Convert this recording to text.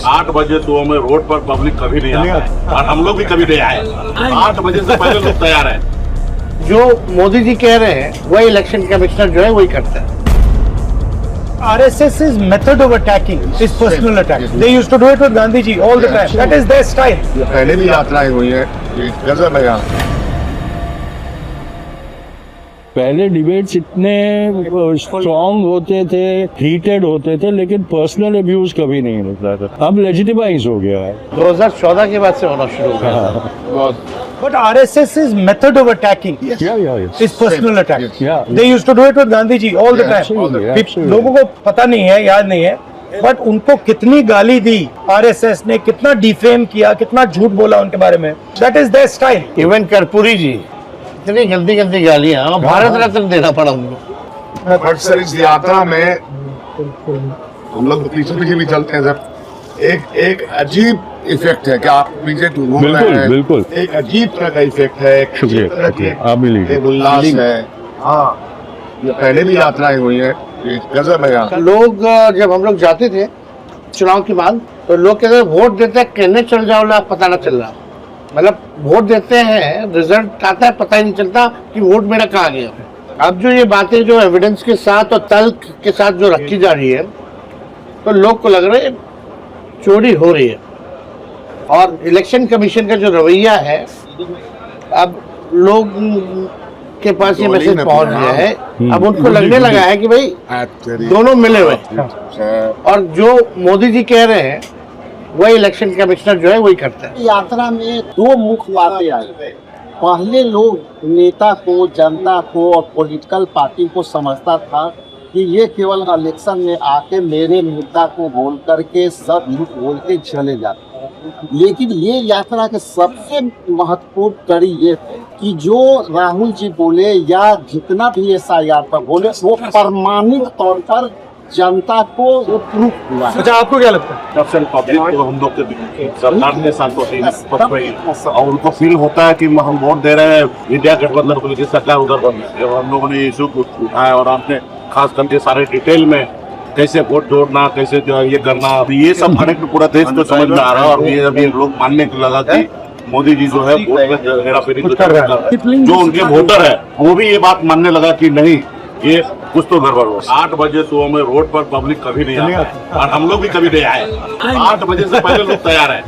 8 बजे तो हमें रोड पर पब्लिक कभी नहीं आता और हम लोग भी कभी नहीं आए। 8 बजे से पहले लोग तैयार है। जो मोदी जी कह रहे हैं वही इलेक्शन कमिश्नर जो है वही करता है। RSS's method of attacking is personal attack. They used to do it with Gandhi ji all the time. That is their style. ये पहले भी यात्राएं हुई है, ये गजब है यहाँ। पहले डिबेट्स इतने स्ट्रॉन्ग होते थे, हीटेड होते थे, लेकिन पर्सनल अब्यूज कभी नहीं होता था। अब लेजिटिमाइज हो गया है। 2014 के बाद से होना शुरू हो गया। But RSS's method of attacking is personal attack. Yeah. They used to do it with Gandhi ji all the time. Absolutely, absolutely. लोगों को पता नहीं है, याद नहीं है, बट उनको कितनी गाली दी RSS ने, कितना डिफेम किया, कितना झूठ बोला उनके बारे में। That is their style. Even Karpoori ji इतनी गंदी गंदी गालियां, भारत रत्न देना पड़ा उनको। बट सर इस यात्रा में हम लोग पीछे पीछे भी चलते हैं सर। एक अजीब इफेक्ट है कि आप पीछे घूम रहे बिल्कुल, हैं। बिल्कुल। एक अजीब तरह का इफेक्ट है, एक अजीब तरह की आप भी लीजिए। एक उल्लास है। हाँ, ये पहले भी यात्राएं हुई है, ये गजब है यहाँ। लोग जब हम लोग जाते थे चुनाव के बाद तो लोग कहते वोट देते हैं कहने चल जाओ ना, पता ना चल रहा। मतलब वोट देते हैं, रिजल्ट आता है, पता ही नहीं चलता कि वोट मेरा कहाँ गया। अब जो ये बातें जो एविडेंस के साथ और तर्क के साथ जो रखी जा रही है तो लोग को लग रहा है चोरी हो रही है। और इलेक्शन कमीशन का जो रवैया है, अब लोग के पास ये मैसेज पहुंच गया है, अब उनको लगने लगा है कि भाई दोनों मिले हुए हैं। और जो मोदी जी कह रहे हैं वही इलेक्शन कमिश्नर जो है वही करता है। यात्रा में दो मुख्य बातें आई। पहले लोग नेता को, जनता को और पॉलिटिकल पार्टी को समझता था कि ये केवल इलेक्शन में आके मेरे मुद्दा को बोल करके सब झूठ बोल के चले जाते हैं। लेकिन ये यात्रा के सबसे महत्वपूर्ण कड़ी ये है कि जो राहुल जी बोले या जितना भी SIR पर बोले वो प्रमाणित तौर पर जनता को वो प्रूफ हुआ है। अच्छा, आपको क्या लगता है? सबसे पब्लिक तो हम लोग के सरकार के साथ होती है और उनको फील होता है कि हम वोट दे रहे हैं इंडिया गठबंधन को, लेकिन सरकार उधर बन गई। हम लोगों ने इशू उठाया और आपने खास करके सारे डिटेल में कैसे वोट जोड़ना, कैसे जो ये करना, अभी ये सब हर एक पूरा देश को समझ में आ रहा है। और ये अभी लोग मानने को लगा कि मोदी जी जो है वोट में हेराफेरी तो कर रहा है। जो उनके वोटर है वो भी ये बात मानने लगा कि नहीं, ये कुछ तो गड़बड़ हो। 8 बजे तो हमें रोड पर पब्लिक कभी नहीं आता और हम लोग भी कभी नहीं आए। 8 बजे से पहले लोग तैयार है।